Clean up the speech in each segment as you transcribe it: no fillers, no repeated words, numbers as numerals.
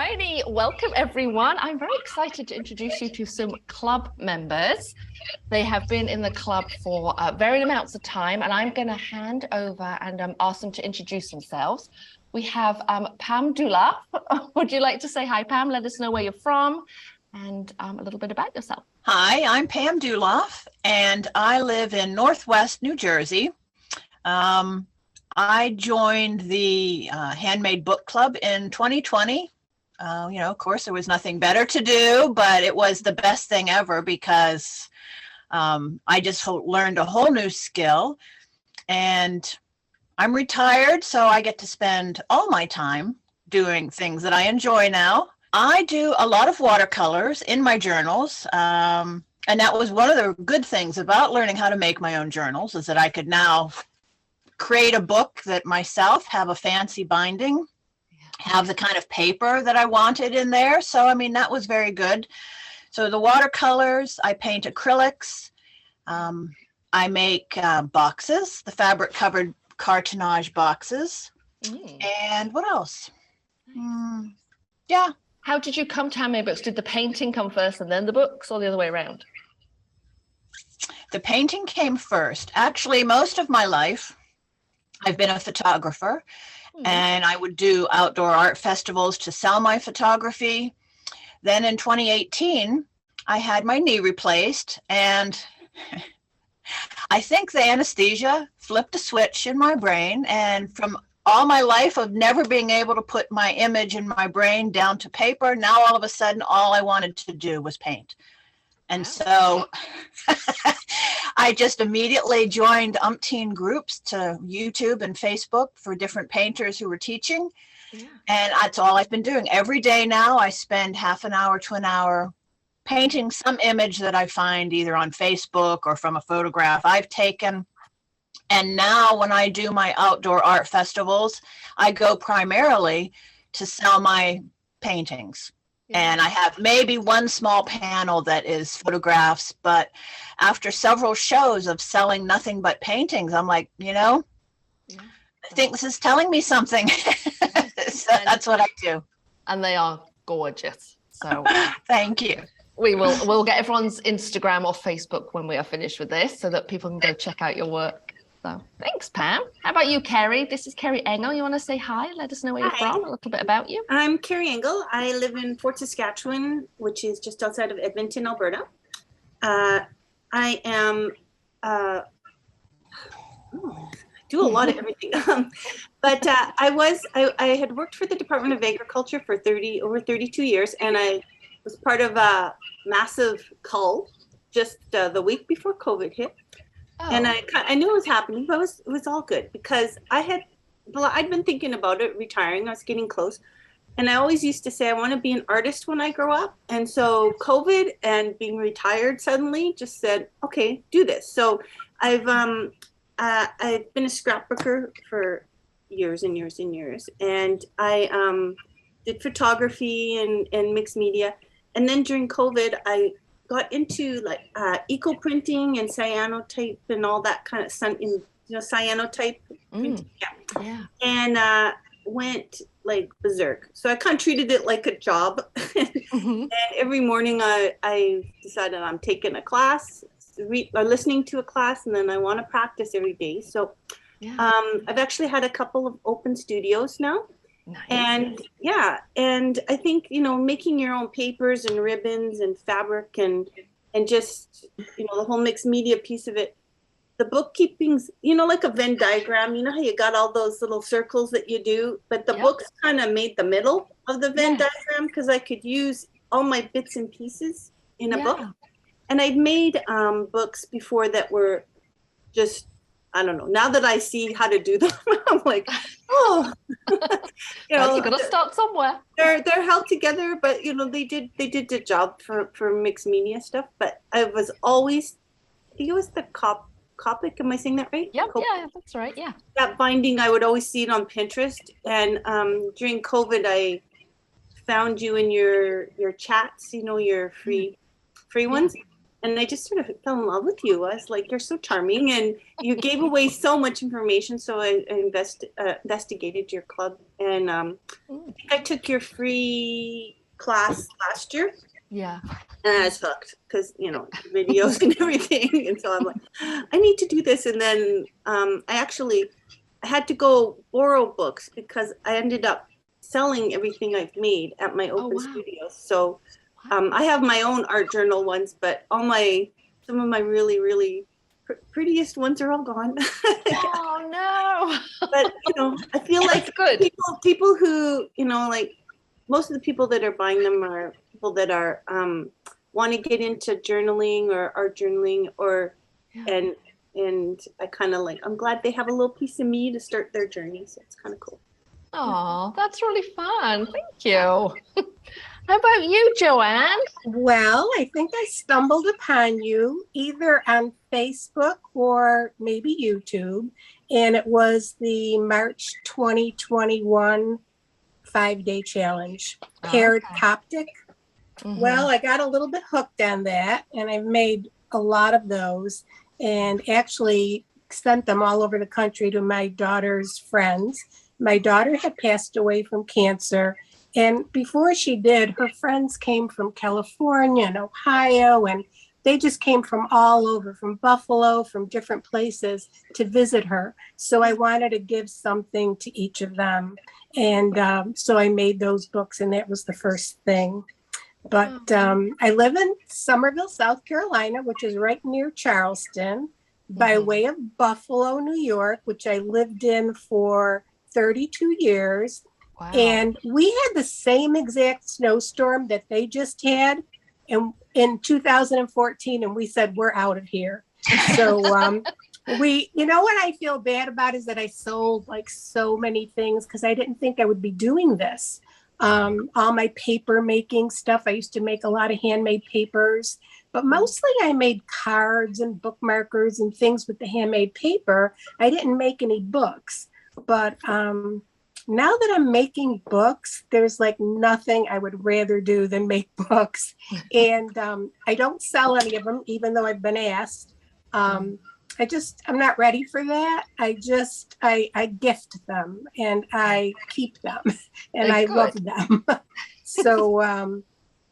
righty, welcome everyone. I'm very excited to introduce you to some club members. They have been in the club for varying amounts of time, and I'm going to hand over and ask them to introduce themselves. We have Pam Dulaf. Would you like to say hi, Pam? Let us know where you're from and a little bit about yourself. Hi, I'm Pam Dulaf, and I live in Northwest New Jersey. I joined the Handmade Book Club in 2020. Of course, there was nothing better to do, but it was the best thing ever because I just learned a whole new skill. And I'm retired, so I get to spend all my time doing things that I enjoy now. I do a lot of watercolors in my journals. And that was one of the good things about learning how to make my own journals, is that I could now create a book that myself, have a fancy binding, have the kind of paper that I wanted in there. So, I mean, that was very good. So the watercolors, I paint acrylics. I make boxes, the fabric covered cartonnage boxes. And what else? Yeah. How did you come to Handmade books? Did the painting come first and then the books, or the other way around? The painting came first. Actually, most of my life, I've been a photographer, and I would do outdoor art festivals to sell my photography. Then in 2018, I had my knee replaced, and I think the anesthesia flipped a switch in my brain, and from all my life of never being able to put my image in my brain down to paper, now all of a sudden, all I wanted to do was paint. And so I just immediately joined umpteen groups to YouTube and Facebook for different painters who were teaching. Yeah. And that's all I've been doing. Every day now, I spend half an hour to an hour painting some image that I find either on Facebook or from a photograph I've taken. And now when I do my outdoor art festivals, I go primarily to sell my paintings. And I have maybe one small panel that is photographs, but after several shows of selling nothing but paintings, I'm like, I think this is telling me something. So that's what I do. And they are gorgeous. So thank you. We'll get everyone's Instagram or Facebook when we are finished with this so that people can go check out your work. So thanks, Pam. How about you, Carrie? This is Carrie Engel. You want to say hi? Let us know where you're from, a little bit about you. I'm Carrie Engel. I live in Fort Saskatchewan, which is just outside of Edmonton, Alberta. I am do a lot of everything. But I had worked for the Department of Agriculture for over 32 years, and I was part of a massive cull just the week before COVID hit. Oh. And I knew it was happening, but it was all good because I'd been thinking about it, retiring. I was getting close. And I always used to say, I want to be an artist when I grow up. And so COVID and being retired suddenly just said, okay, do this. So I've been a scrapbooker for years and years and years. And I did photography and mixed media. And then during COVID, I got into like eco printing and cyanotype and all that kind of cyanotype printing. Yeah. And went like berserk. So I kind of treated it like a job. And every morning I decided I'm taking a class, or listening to a class, and then I want to practice every day. So I've actually had a couple of open studios now. Nice. And I think, making your own papers and ribbons and fabric and just, the whole mixed media piece of it, the bookkeeping's, like a Venn diagram, how you got all those little circles that you do, but the books kind of made the middle of the Venn diagram because I could use all my bits and pieces in a book. And I'd made books before that were just, I don't know. Now that I see how to do them, I'm like, oh, you got to start somewhere. They're held together, but they did the job for mixed media stuff. But I was always, I think it was the Copic. Am I saying that right? Yeah, that's right. Yeah. That binding, I would always see it on Pinterest, and during COVID, I found you in your chats. Your free ones. and I just sort of fell in love with you. I was like, you're so charming, and you gave away so much information. So I investigated your club, and I think I took your free class last year. Yeah. And I was hooked because, you know, videos and everything. And so I'm like, I need to do this. And then I had to go borrow books because I ended up selling everything I've made at my open studios. So I have my own art journal ones, but some of my really, really prettiest ones are all gone. Oh, no. But, you know, I feel like good. people who, you know, like most of the people that are buying them are people that are want to get into journaling or art journaling and I kind of like, I'm glad they have a little piece of me to start their journey. So it's kind of cool. Oh, that's really fun. Thank you. How about you, Joanne? Well, I think I stumbled upon you either on Facebook or maybe YouTube, and it was the March 2021 5-day challenge, paired Coptic. Mm-hmm. Well, I got a little bit hooked on that, and I've made a lot of those and actually sent them all over the country to my daughter's friends. My daughter had passed away from cancer, and before she did, her friends came from California and Ohio, and they just came from all over, from Buffalo, from different places to visit her. So I wanted to give something to each of them. And so I made those books, and that was the first thing. But I live in Somerville, South Carolina, which is right near Charleston, by way of Buffalo, New York, which I lived in for 32 years. Wow. And we had the same exact snowstorm that they just had in 2014, and we said, we're out of here. So you know what I feel bad about is that I sold like so many things because I didn't think I would be doing this. All my paper making stuff. I used to make a lot of handmade papers, but mostly I made cards and bookmarkers and things with the handmade paper. I didn't make any books, but now that I'm making books, there's like nothing I would rather do than make books. And I don't sell any of them, even though I've been asked. I'm not ready for that. I gift them and I keep them and I love them. So,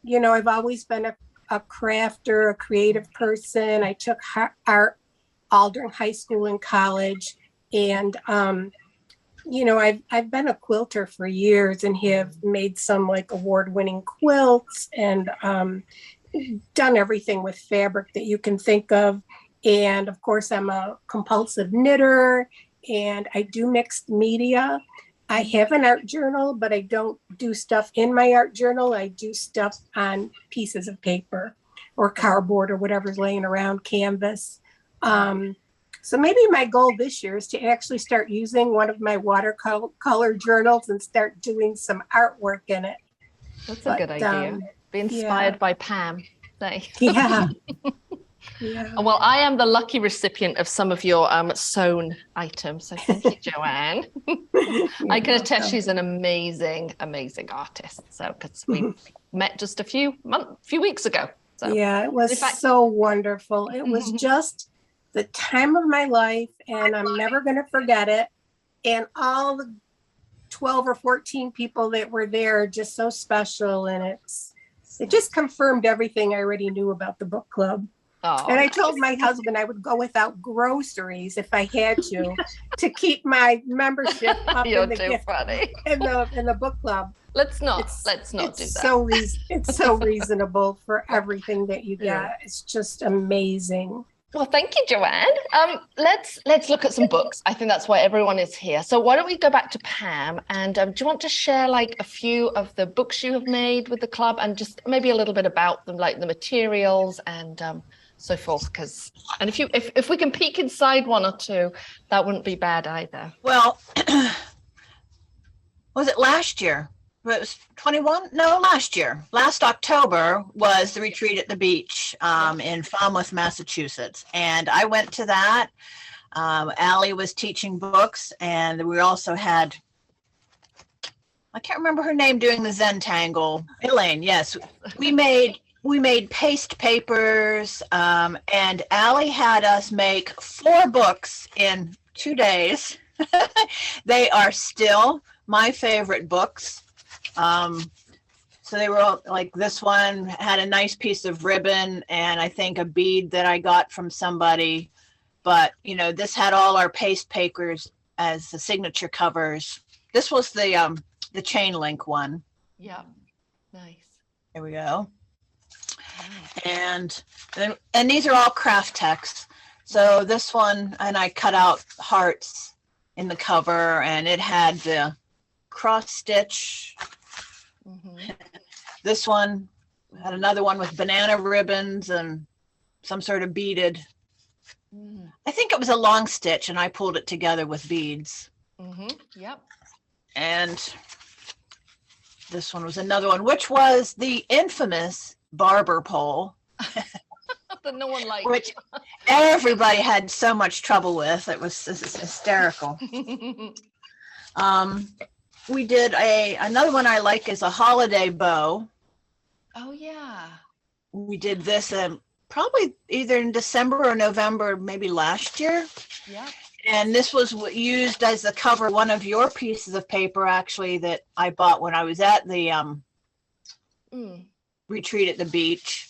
you know, I've always been a crafter, a creative person. I took art all during high school and college. And, you know, I've been a quilter for years and have made some like award-winning quilts and done everything with fabric that you can think of. And of course, I'm a compulsive knitter and I do mixed media. I have an art journal, but I don't do stuff in my art journal. I do stuff on pieces of paper or cardboard or whatever's laying around, canvas. So maybe my goal this year is to actually start using one of my watercolor journals and start doing some artwork in it. That's a good idea. Be inspired by Pam. Yeah. Yeah. Well, I am the lucky recipient of some of your sewn items. So thank you, Joanne. I can attest she's an amazing, amazing artist. So because we met just a few weeks ago. So yeah, it was so wonderful. It was just the time of my life, and I'm never going to forget it. And all the 12 or 14 people that were there are just so special, and it just confirmed everything I already knew about the book club. Oh, and I told my husband I would go without groceries if I had to keep my membership up in the gift in the book club. Let's not do that. It's so reasonable for everything that you get. Yeah. It's just amazing. Well, thank you, Joanne. Let's look at some books. I think that's why everyone is here. So why don't we go back to Pam, and do you want to share like a few of the books you have made with the club and just maybe a little bit about them, like the materials and so forth? And if we can peek inside one or two, that wouldn't be bad either. Well, was it last year? It was 21? No, last year. Last October was the retreat at the beach in Falmouth, Massachusetts. And I went to that. Allie was teaching books, and we also had, I can't remember her name, doing the Zen Tangle. Elaine, yes. We made we made paste papers, and Allie had us make 4 books in 2 days. They are still my favorite books. So they were all, like, this one had a nice piece of ribbon and I think a bead that I got from somebody. But, you know, this had all our paste papers as the signature covers. This was the chain link one. Yeah. Nice. There we go. Nice. And these are all craft texts. So this one, and I cut out hearts in the cover, and it had the cross stitch. Mhm. This one had another one with banana ribbons and some sort of beaded. Mm. I think it was a long stitch, and I pulled it together with beads. Mhm. Yep. And this one was another one, which was the infamous barber pole, That no one liked. which everybody had so much trouble with. It was hysterical. We did another one I like is a holiday bow. Oh yeah. We did this probably either in December or November, maybe last year. Yeah. And this was used as the cover, one of your pieces of paper, actually, that I bought when I was at the Mm. retreat at the beach.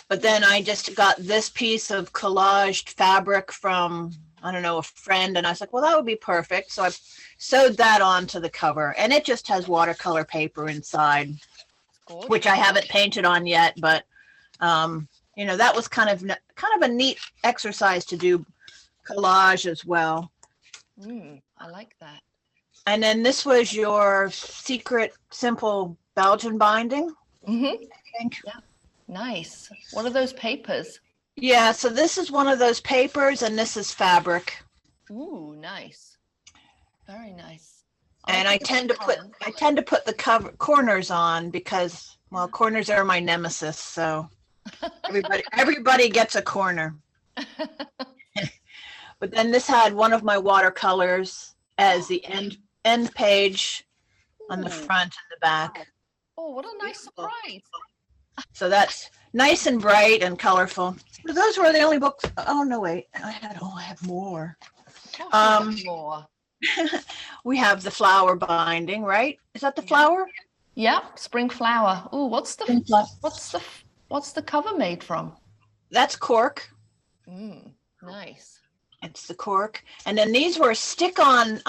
But then I just got this piece of collaged fabric from, I don't know, a friend. And I was like, well, that would be perfect. So I sewed that onto the cover. And it just has watercolor paper inside, Gorgeous. which I haven't painted on yet. But, you know, that was kind of a neat exercise to do collage as well. I like that. And then this was your secret simple Belgian binding, Mm-hmm. I think. Nice. What are those papers? Yeah, so this is one of those papers, and this is fabric. Ooh, nice. Very nice. And I like tend the to put the corners on because, well, corners are my nemesis. So everybody gets a corner. But then this had one of my watercolors as the end page on the Ooh. front and the back. Oh, what a nice surprise. So that's nice and bright and colorful. But those were the only books. Oh no, wait, I have more. More. We have the flower binding, right? Is that the flower? Yep, spring flower. Ooh, what's the cover made from? That's cork. Nice. It's the cork. And then these were stick-on,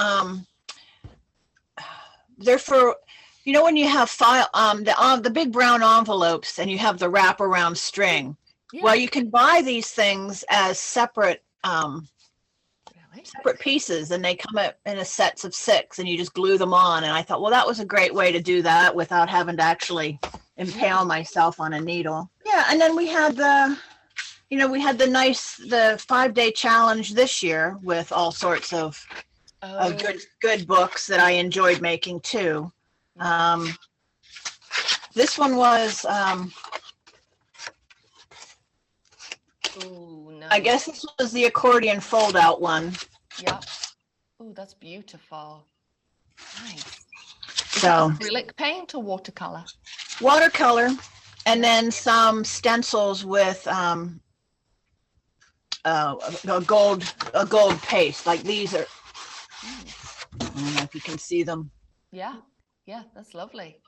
they're for, you know, when you have the big brown envelopes and you have the wraparound string. Yeah. Well, you can buy these things as separate Really? separate pieces, and they come in a sets of 6, and you just glue them on. And I thought, well, that was a great way to do that without having to actually impale myself on a needle. Yeah, and then we had the 5-day challenge this year with all sorts of good books that I enjoyed making too. This one was, Ooh, nice. I guess this was the accordion fold out one. Yep. Ooh, that's beautiful. Nice. So Acrylic paint or watercolor? watercolor, and then some stencils with a gold paste. Like these are, I don't know if you can see them. Yeah. Yeah, that's lovely.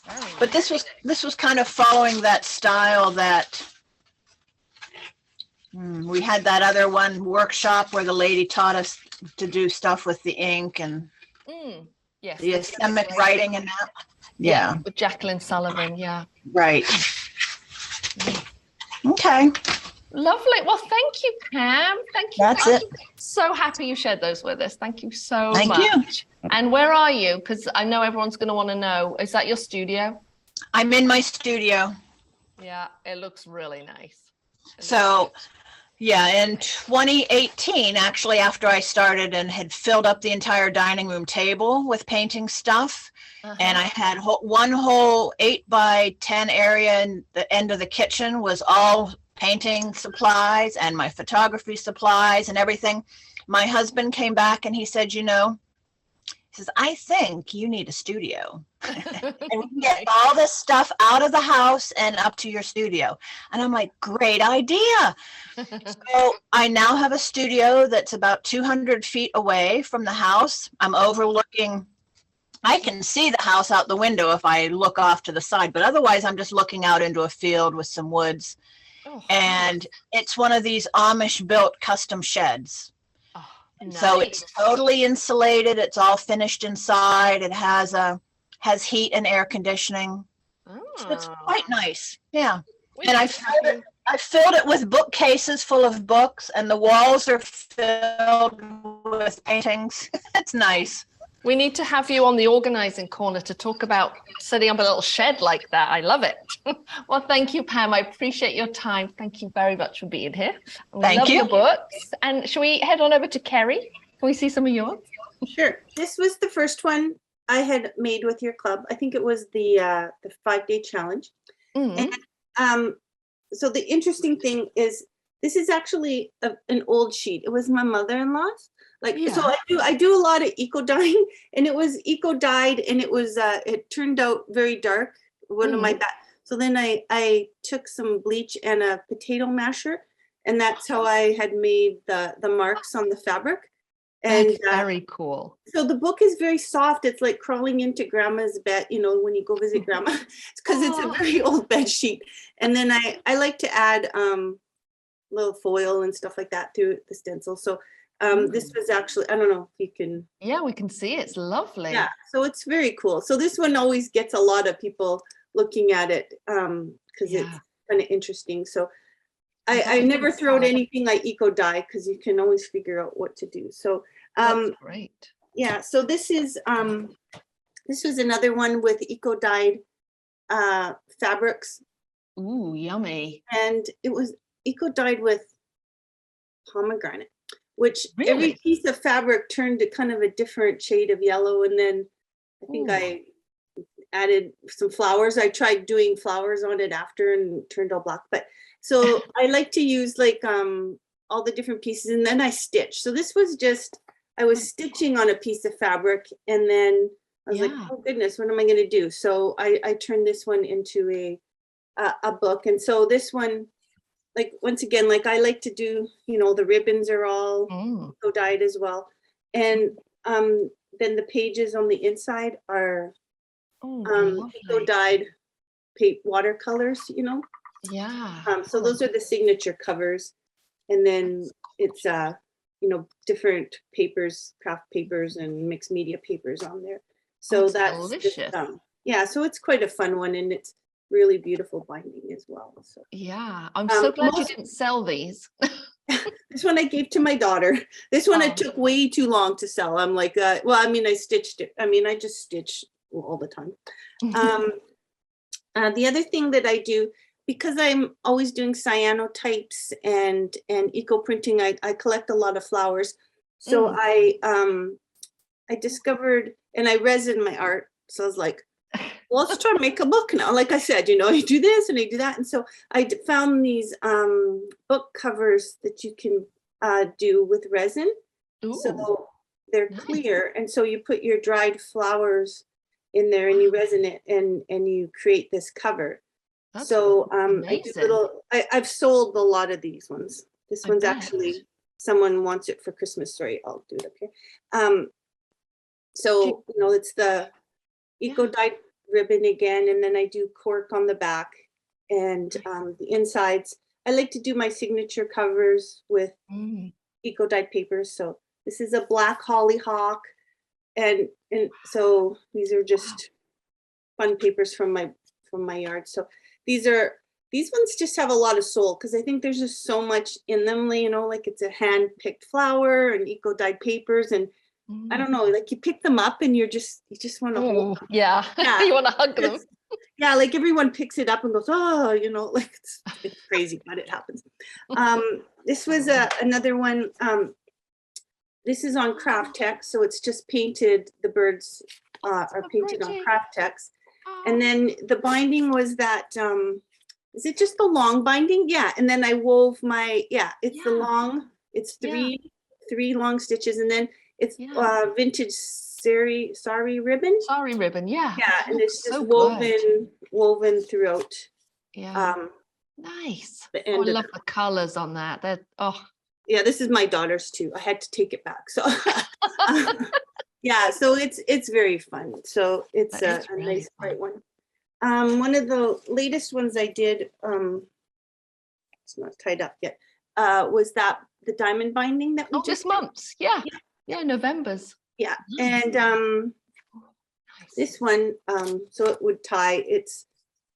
Very nice. But this was kind of following that style that we had that other one workshop where the lady taught us to do stuff with the ink and Yes. the ischemic writing and that. Yeah. With Jacqueline Sullivan. Yeah. Right. Okay. Lovely. Well, thank you, Pam. Thank you. That's I'm it. so happy you shared those with us. Thank you so Thank much. you. And where are you? Because I know everyone's going to want to know. Is that your studio? I'm in my studio. Yeah, it looks really nice. So, yeah, in 2018, actually, after I started and had filled up the entire dining room table with painting stuff, and I had one whole 8x10 area, and the end of the kitchen was all painting supplies and my photography supplies and everything. My husband came back and he said, you know, He says, I think you need a studio. And we can get all this stuff out of the house and up to your studio. And I'm like, great idea. So I now have a studio that's about 200 feet away from the house. I'm overlooking, I can see the house out the window if I look off to the side, but otherwise I'm just looking out into a field with some woods. Oh, and it's one of these Amish built custom sheds. Oh, nice. So it's totally insulated. It's all finished inside. It has heat and air conditioning. Oh. So it's quite nice. Yeah. And I filled it with bookcases full of books, and the walls are filled with paintings. It's nice. We need to have you on the organizing corner to talk about setting up a little shed like that. I love it. Well, thank you, Pam. I appreciate your time. Thank you very much for being here. Thank you. Love your books. And shall we head on over to Carrie? Can we see some of yours? Sure. This was the first one I had made with your club. I think it was the 5-day challenge. Mm-hmm. And so the interesting thing is this is actually an old sheet. It was my mother-in-law's. So I do a lot of eco dyeing, and it was eco dyed, and it was it turned out very dark. One of my so then I took some bleach and a potato masher, and that's how I had made the marks on the fabric. And that's very cool. So the book is very soft. It's like crawling into grandma's bed, when you go visit grandma, because it's a very old bed sheet. And then I like to add little foil and stuff like that through the stencil. So this was actually, I don't know if you can. Yeah, we can see it. It's lovely. Yeah, so it's very cool. So this one always gets a lot of people looking at it because it's kind of interesting. So I never throw out anything like eco dye because you can always figure out what to do. So that's great. Yeah, so this was another one with eco dyed fabrics. Ooh, yummy. And it was eco dyed with pomegranate, which every piece of fabric turned to kind of a different shade of yellow. And then I think I added some flowers. I tried doing flowers on it after and turned all black. But so I like to use like all the different pieces, and then I stitch. So this was just, I was stitching on a piece of fabric, and then I was like, oh goodness, what am I going to do? So I turned this one into a book. And so this one, like, once again, like I like to do, the ribbons are all eco dyed as well. And then the pages on the inside are eco dyed watercolors, Yeah. So those are the signature covers. And then it's, different papers, craft papers and mixed media papers on there. So that's delicious. Just, so it's quite a fun one, and it's really beautiful binding as well. So yeah, I'm so glad you didn't sell these. This one I gave to my daughter. This one it took way too long to sell. I'm like, I stitched it. I just stitch all the time. The other thing that I do, because I'm always doing cyanotypes and eco printing, I collect a lot of flowers. So I discovered, and I resin my art. So I was like, well, let's try to make a book now. Like I said, I do this and I do that. And so I found these book covers that you can do with resin. Ooh, so they're clear. And so you put your dried flowers in there and you resin it and you create this cover. That's so I do I've sold a lot of these ones. This one's actually, someone wants it for Christmas. Sorry, I'll do it up here. So, it's the eco dyed ribbon again, and then I do cork on the back and the insides. I like to do my signature covers with eco dyed papers. So this is a black hollyhock, and so these are just fun papers from my yard. So these ones just have a lot of soul, because I think there's just so much in them, like it's a hand picked flower and eco dyed papers, and I don't know, like you pick them up and you just want to hold them. Yeah. You want to hug them. Yeah, like everyone picks it up and goes, like it's crazy, but it happens. This was another one. This is on Craft Text, so it's just painted. The birds are painted on Craft Text. And then the binding was that, is it just the long binding? Yeah. And then I wove the long, it's three long stitches, and then it's vintage sari ribbon. Sorry, ribbon. Yeah. Yeah, and it's just So good. woven throughout Yeah. Nice. the Oh, I end of love it. the colors on that. They're, oh, Yeah, this is my daughter's too. I had to take it back. So yeah, so it's very fun. So it's that is a really nice bright fun. one. One of the latest ones I did, it's not tied up yet, was that the diamond binding that we Oh, just this month's. Yeah. Yeah, November's. yeah. Nice. And Nice. this one, so it would tie, it's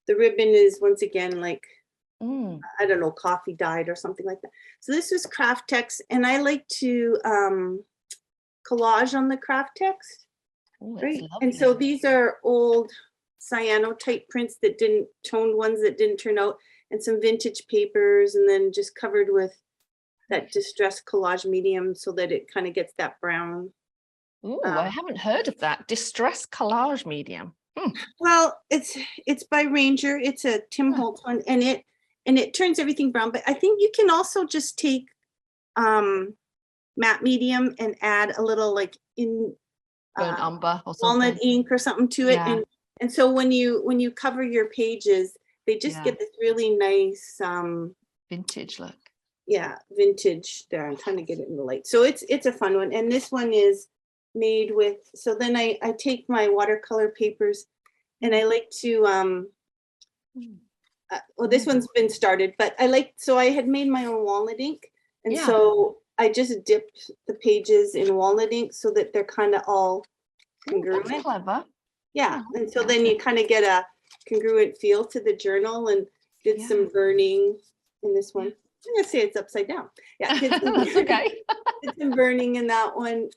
the ribbon is once again like I don't know, coffee dyed or something like that. So this was craft text, and I like to collage on the craft text. Oh, it's Right. And so lovely. these are old cyanotype prints that toned ones that didn't turn out, and some vintage papers, and then just covered with that distressed collage medium so that it kind of gets that brown. Oh, I haven't heard of that. Distress collage medium. Well, it's by Ranger. It's a Tim Holtz one, and it turns everything brown. But I think you can also just take matte medium and add a little like in Burnt umber or something. walnut ink or something to it. Yeah. And so when you cover your pages, they just Yeah. get this really nice Vintage look. yeah, vintage there. I'm trying to get it in the light. So it's a fun one. And this one is made with, so then I take my watercolor papers and I like to well, this one's been started, but so I had made my own walnut ink, and Yeah. so I just dipped the pages in walnut ink so that they're kind of all congruent. That's clever. Yeah, Yeah, and so then you kind of get a congruent feel to the journal, and did some burning in this one. I'm gonna say it's upside down. Yeah, That's okay. did some burning in that one,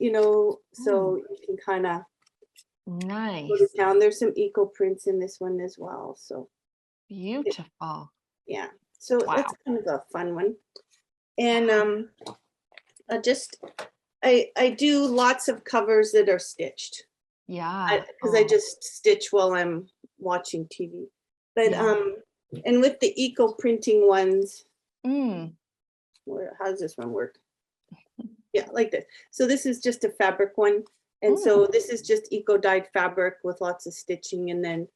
so you can kind of Nice. put it down. There's some eco prints in this one as well. So Beautiful. yeah, so Wow. that's kind of a fun one. And I do lots of covers that are stitched. Yeah. Because I just stitch while I'm watching TV. But Yeah. and with the eco printing ones, Mm. how does this one work? Yeah, like this. So this is just a fabric one. And so this is just eco dyed fabric with lots of stitching, and then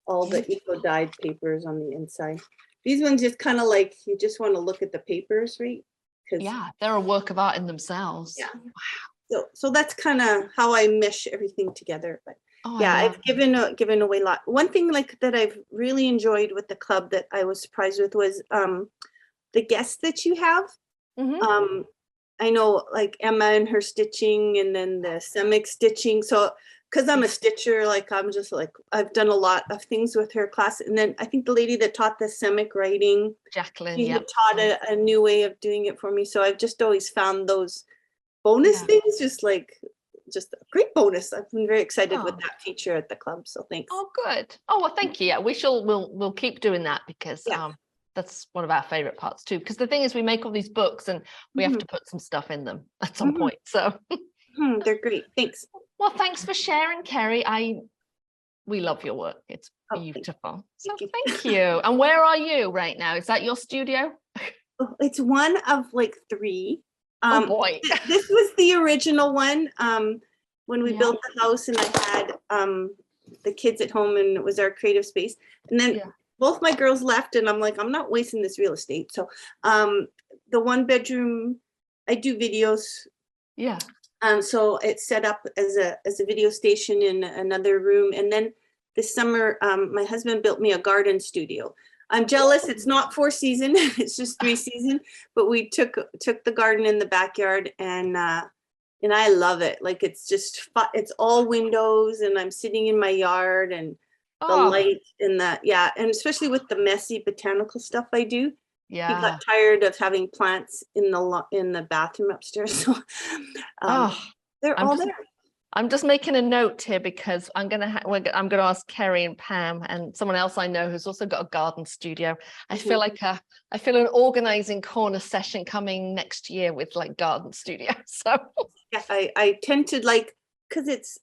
all the eco dyed papers on the inside. These ones just kind of like, you just want to look at the papers, right? Yeah, they're a work of art in themselves. Yeah. So that's kind of how I mesh everything together. But yeah, I've given away a lot. One thing like that I've really enjoyed with the club that I was surprised with was the guests that you have. Mhm. I know like Emma and her stitching, and then the Semic stitching. So because I'm a stitcher, like I'm just like, I've done a lot of things with her class. And then I think the lady that taught the Semic writing, Jacqueline, she yeah. had taught a new way of doing it for me. So I've just always found those bonus things just a great bonus. I've been very excited with that feature at the club. So thanks. Oh, good. Oh, well, thank you. Yeah, we'll keep doing that because that's one of our favorite parts too. Because the thing is, we make all these books and we have to put some stuff in them at some point. So they're great. Thanks. Well, thanks for sharing, Carrie. We love your work. It's beautiful. So thank you. And where are you right now? Is that your studio? It's one of like 3. Oh boy. This was the original one. When we built the house, and I had the kids at home, and it was our creative space. And then both my girls left, and I'm like, I'm not wasting this real estate. So the 1 bedroom, I do videos. Yeah. So it's set up as a video station in another room. And then this summer, my husband built me a garden studio. I'm jealous. It's not 4 season. It's just 3 season. But we took the garden in the backyard, and I love it. Like it's just fun. It's all windows, and I'm sitting in my yard, and the light and and especially with the messy botanical stuff I do. Yeah. He got tired of having plants in the bathroom upstairs. So they're all there. I'm just making a note here because I'm gonna ask Carrie and Pam and someone else I know who's also got a garden studio. I feel like I feel an organizing corner session coming next year with like garden studio. So yeah, I tend to like, because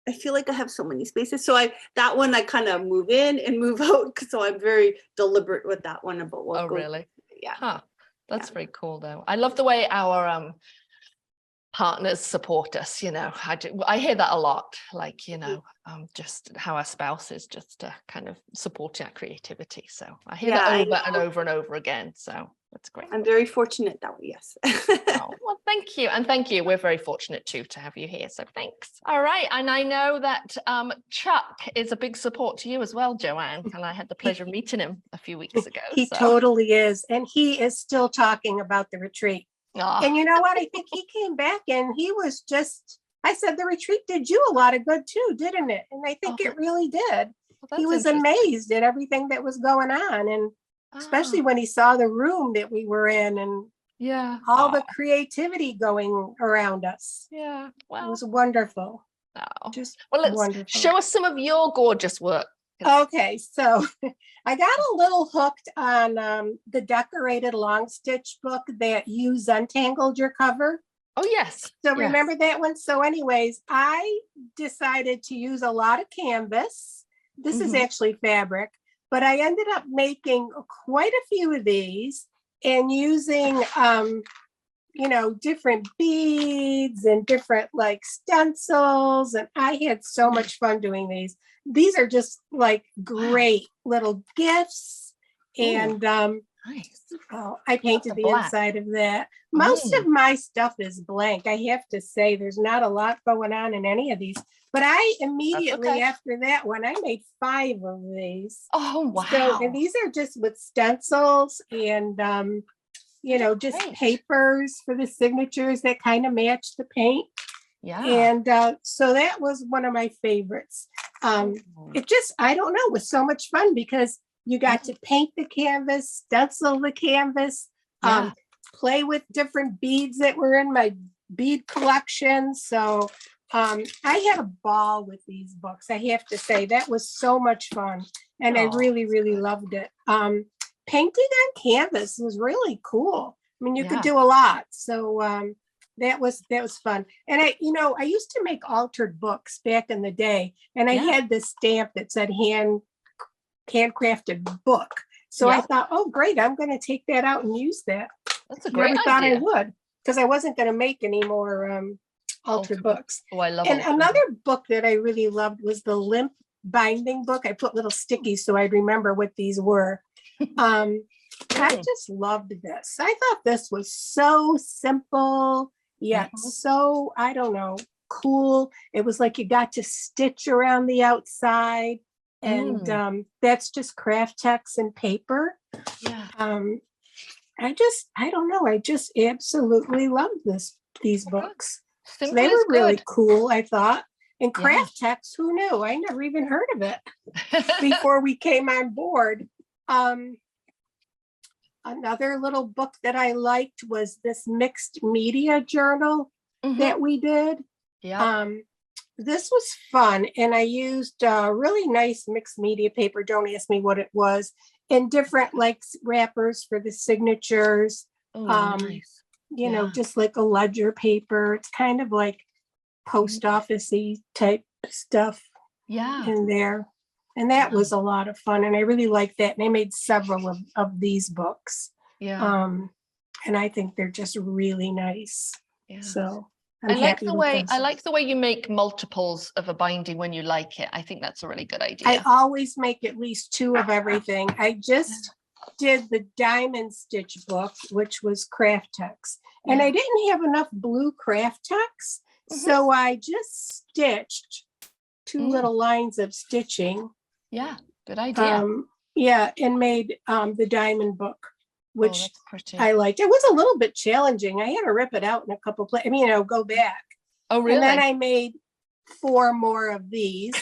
I feel like I have so many spaces. So that one I kind of move in and move out. So I'm very deliberate with that one about what goes. Really? Yeah. Huh. That's very cool though. I love the way our partners support us, I hear that a lot, like, just how our spouses just kind of support our creativity. So I hear that over and over and over again. So that's great. I'm very fortunate that way. Yes. Oh, well, thank you. And thank you. We're very fortunate too to have you here. So thanks. All right. And I know that Chuck is a big support to you as well, Joanne. And I had the pleasure of meeting him a few weeks ago. He totally is. And he is still talking about the retreat. Oh. And you know what? I think he came back and he was I said, the retreat did you a lot of good too, didn't it? And I think it really did. Well, he was amazed at everything that was going on. And especially when he saw the room that we were in and all the creativity going around us. Yeah. Well, it was wonderful. Just let's wonderful. Show us some of your gorgeous work. Okay, so I got a little hooked on the decorated long stitch book that you Zentangled your cover. Oh, yes. So remember that one? So anyways, I decided to use a lot of canvas. This is actually fabric, but I ended up making quite a few of these and using, different beads and different like stencils. And I had so much fun doing these. These are just like great little gifts. And nice. I painted the inside of that. Most of my stuff is blank. I have to say there's not a lot going on in any of these. But I immediately after that one, I made 5 of these. Oh, wow. So, and these are just with stencils and, just papers for the signatures that kind of match the paint. Yeah. And so that was one of my favorites. It just, I don't know, was so much fun because you got to paint the canvas, stencil the canvas, play with different beads that were in my bead collection. So I had a ball with these books. I have to say that was so much fun. And I really, really loved it. Painting on canvas was really cool. I mean, you could do a lot. So that was fun. And I used to make altered books back in the day. And I had this stamp that said handcrafted book. So I thought, oh, great, I'm going to take that out and use that. That's a great idea. Thought I would, because I wasn't going to make any more altered books. Oh, I love it. And another book that I really loved was the limp binding book. I put little stickies so I'd remember what these were. I just loved this. I thought this was so simple, yet so, I don't know, cool. It was like you got to stitch around the outside. And that's just craft text and paper. Yeah. I don't know. I just absolutely loved these books. So they were really cool, I thought. And craft text, who knew? I never even heard of it before we came on board. Another little book that I liked was this mixed media journal that we did. Yeah. This was fun, and I used really nice mixed media paper. Don't ask me what it was, and different like wrappers for the signatures. Nice. Just like a ledger paper. It's kind of like post office-y type stuff. In there, and that was a lot of fun, and I really liked that. And I made several of these books. And I think they're just really nice. So. I like the way you make multiples of a binding when you like it. I think that's a really good idea. I always make at least 2 of everything. I just did the diamond stitch book, which was craft text, and I didn't have enough blue craft text, so I just stitched 2 little lines of stitching. Yeah, good idea. And made the diamond book, which I liked. It was a little bit challenging. I had to rip it out in a couple places. Go back. Oh, really? And then I made 4 more of these.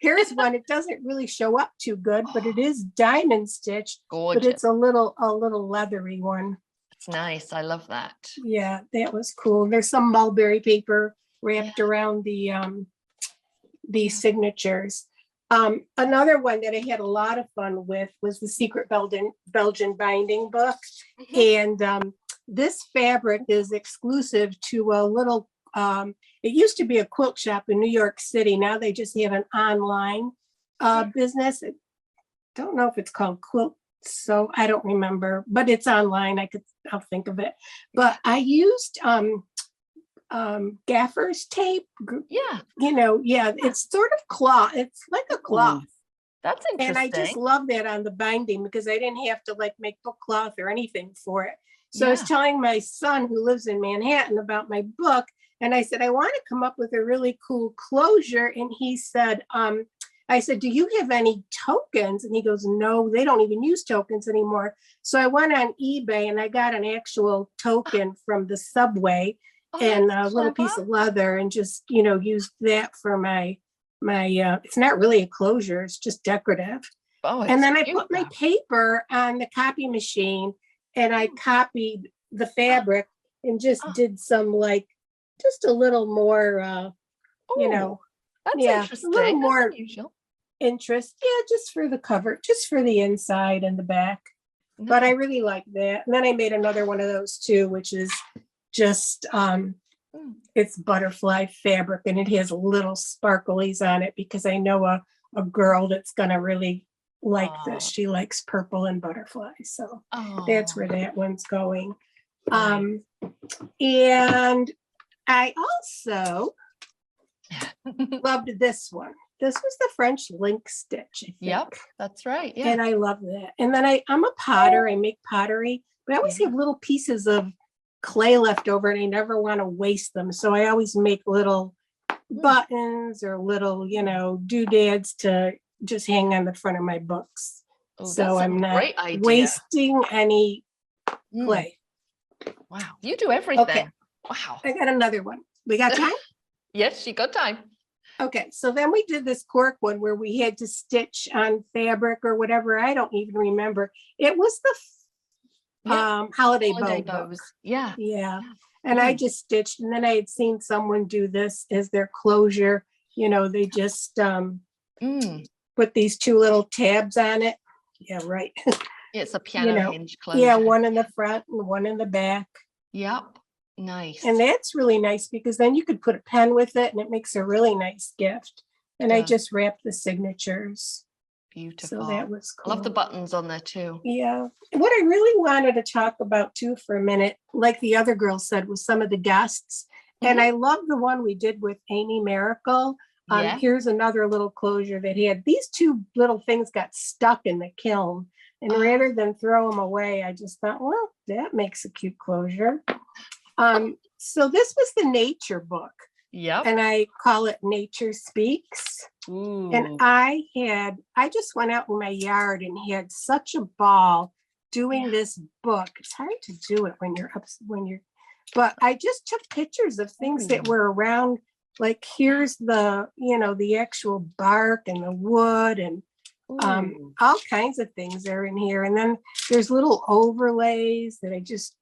Here's one. It doesn't really show up too good, but it is diamond stitched. Gorgeous. But it's a little leathery one. It's nice. I love that. Yeah, that was cool. There's some mulberry paper wrapped around the signatures. Another one that I had a lot of fun with was the Secret Belgian Binding book. And this fabric is exclusive to a little, it used to be a quilt shop in New York City. Now they just have an online business. I don't know if it's called Quilt, so I don't remember, but it's online. I'll think of it. But I used gaffer's tape. Yeah. Yeah, it's sort of cloth. It's like a cloth. That's And I just interesting. love that on the binding because I didn't have to like make book cloth or anything for it. So I Yeah. was telling my son who lives in Manhattan about my book. And I said, I want to come up with a really cool closure. And he said, I said, do you have any tokens? And he goes, no, they don't even use tokens anymore. So I went on eBay and I got an actual token from the subway and a that's little piece clever. of leather and just, used that for my it's not really a closure, it's just decorative. Oh, And it's then I cute, put my though. paper on the copy machine and I copied the fabric and just Oh. did some like just a little more Oh, that's yeah, a interesting. little That's more unusual. interest. Yeah, just for the cover, just for the inside and the back. But I really like that. And then I made another one of those too, which is just it's butterfly fabric and it has little sparklies on it because I know a girl that's gonna really like this. She likes purple and butterflies. So that's where that one's going. And I also loved this one. This was the French link stitch, I think. Yep, that's right. Yeah. And I love that. And then I'm a potter. I make pottery, but I always have little pieces of clay left over and I never want to waste them. So I always make little buttons or little, doodads to just hang on the front of my books. So I'm not great idea. wasting any clay. Wow, you do everything. Okay. Wow. I got another one. We got time? Yes, you got time. Okay, so then we did this cork one where we had to stitch on fabric or whatever. I don't even remember. It was the holiday bow book. Yeah. Yeah. And I just stitched, and then I had seen someone do this as their closure. They just put these two little tabs on it. Yeah, right. It's a piano hinge closure. Yeah, one in the front and one in the back. Yep. Nice. And that's really nice because then you could put a pen with it and it makes a really nice gift. And I just wrapped the signatures. Beautiful. So that was cool. I love the buttons on there too. Yeah. What I really wanted to talk about too for a minute, like the other girl said, was some of the guests. And I love the one we did with Amy Miracle. Here's another little closure that had these two little things got stuck in the kiln. And rather than throw them away, I just thought, well, that makes a cute closure. So this was the nature book. Yep. And I call it Nature Speaks. Ooh. And I just went out in my yard and had such a ball doing this book. It's hard to do it but I just took pictures of things that were around. Like here's the actual bark and the wood and all kinds of things are in here. And then there's little overlays that I just,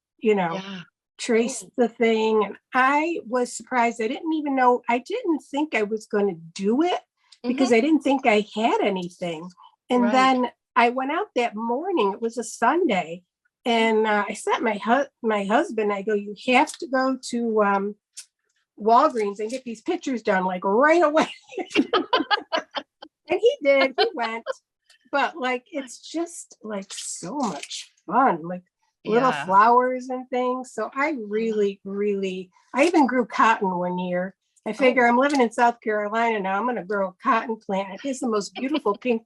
traced the thing. And I was surprised. I didn't think I was going to do it because I didn't think I had anything. And then I went out that morning. It was a Sunday. And I sent my husband, I go, you have to go to Walgreens and get these pictures done like right away. And he did. He went. But like, it's just like so much fun. Like little flowers and things. So I really, I even grew cotton one year. I figure I'm living in South Carolina now. I'm going to grow a cotton plant. It has the most beautiful pink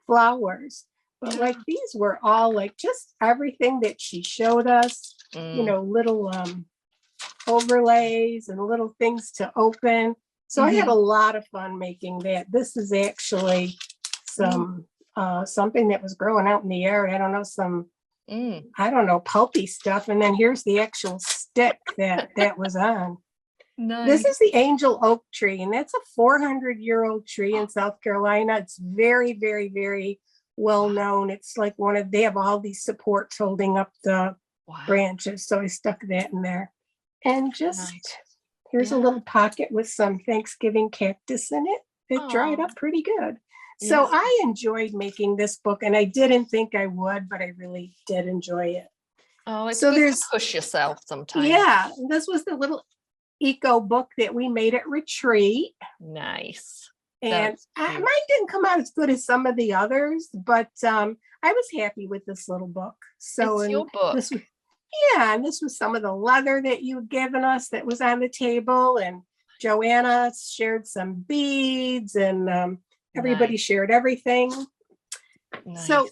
flowers. But like these were all like just everything that she showed us, little overlays and little things to open. So I had a lot of fun making that. This is actually some something that was growing out in the yard. I don't know, pulpy stuff. And then here's the actual stick that was on. Nice. This is the angel oak tree, and that's a 400-year-old tree in South Carolina. It's very, very, very well known. It's like they have all these supports holding up the branches. So I stuck that in there. And just here's a little pocket with some Thanksgiving cactus in it. It dried up pretty good. So I enjoyed making this book, and I didn't think I would, but I really did enjoy it. Oh, it's good to push yourself sometimes. Yeah, this was the little eco book that we made at retreat. Nice. And mine didn't come out as good as some of the others, but I was happy with this little book. So it's your book. Yeah, and this was some of the leather that you'd given us that was on the table, and Joanna shared some beads, and everybody Nice. shared everything. Nice. So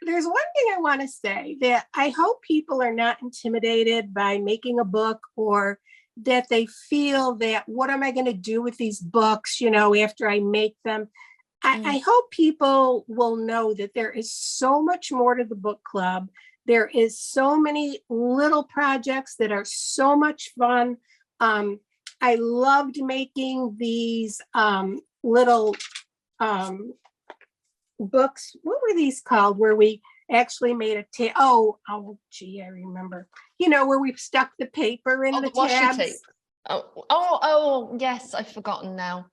there's one thing I want to say, that I hope people are not intimidated by making a book, or that they feel that, what am I going to do with these books, after I make them? I hope people will know that there is so much more to the book club. There is so many little projects that are so much fun. I loved making these little books. What were these called? Where we actually made a I remember. Where we stuck the paper in the washi tabs. tape. Oh, yes, I've forgotten now.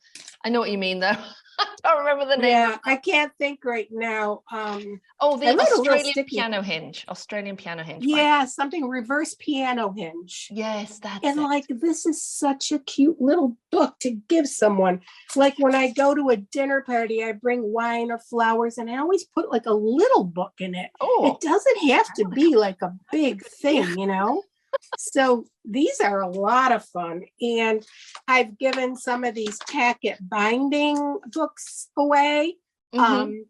I know what you mean, though. I don't remember the name. Yeah, I can't think right now. The I wrote a little Australian sticky. piano hinge. Australian piano hinge. Yeah, something reverse piano hinge. Yes, that's And it. this is such a cute little book to give someone. Like when I go to a dinner party, I bring wine or flowers, and I always put a little book in it. Oh, It doesn't have to be a big thing, So these are a lot of fun. And I've given some of these packet binding books away. And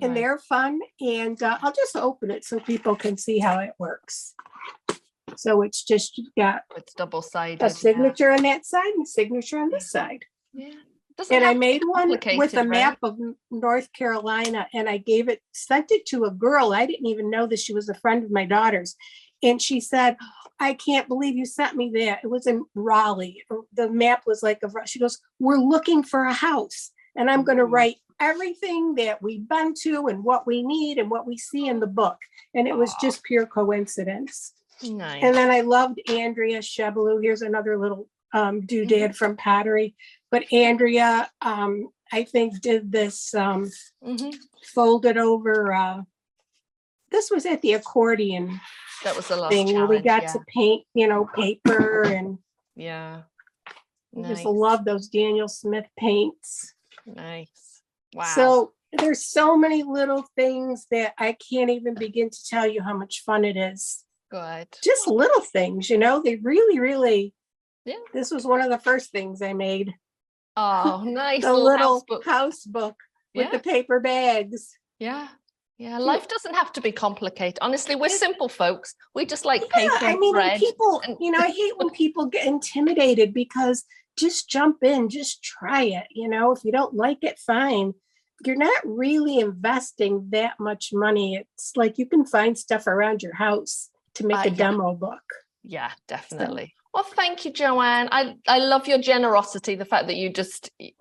Right. they're fun. And I'll just open it so people can see how it works. So it's just, you've got It's double-sided. a signature on that side and a signature on this side. Yeah. And I made one with a complicated, map of North Carolina, and I sent it to a girl. I didn't even know that she was a friend of my daughter's. And she said, I can't believe you sent me that. It was in Raleigh. The map was she goes, we're looking for a house. And I'm going to write everything that we've been to and what we need and what we see in the book. And it was just pure coincidence. Nice. And then I loved Andrea Chebalou. Here's another little doodad from pottery. But Andrea, I think, did this folded over. This was at the accordion That was the last thing where we got challenge, to paint, paper, and yeah. I Nice. just love those Daniel Smith paints. Nice. Wow. So there's so many little things that I can't even begin to tell you how much fun it is. Good. Just little things, they really, really. Yeah. This was one of the first things I made. Oh, nice. The little house book with the paper bags. Yeah. Yeah. Life doesn't have to be complicated. Honestly, we're simple folks. We just like paper and thread. People, I hate when people get intimidated, because just jump in, just try it. If you don't like it, fine. You're not really investing that much money. It's like you can find stuff around your house to make a demo book. Yeah, definitely. Well, thank you, Joanne. I love your generosity. The fact that you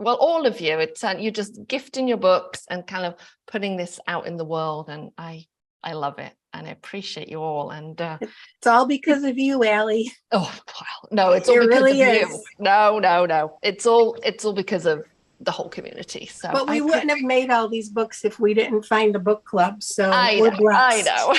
all of you, you're just gifting your books and kind of putting this out in the world. And I love it. And I appreciate you all. And it's all because of you, Allie. Oh, well, no, it's all because really of is. you. No. It's all because of the whole community. So, but we wouldn't have made all these books if we didn't find the book club. So we're blessed. I know.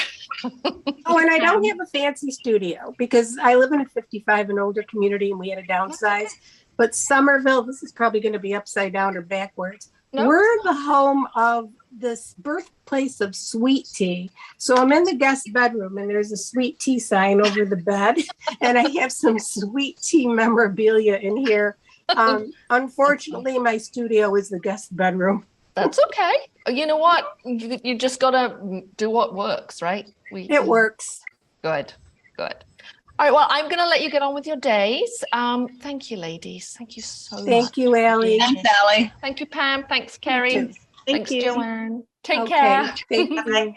Oh, and I don't have a fancy studio because I live in a 55 and older community, and we had to downsize. But Somerville, this is probably going to be upside down or backwards. No. We're the home of this birthplace of sweet tea. So I'm in the guest bedroom, and there's a sweet tea sign over the bed, and I have some sweet tea memorabilia in here. Unfortunately, my studio is the guest bedroom. That's okay. You know what? You just gotta do what works, right? It works. Good. All right. Well, I'm gonna let you get on with your days. Thank you, ladies. Thank you so much. Thank you, Allie. Thanks, Allie. Thank you, Pam. Thanks, Carrie. Thank Thanks, you. Joanne. Take care. Thank you.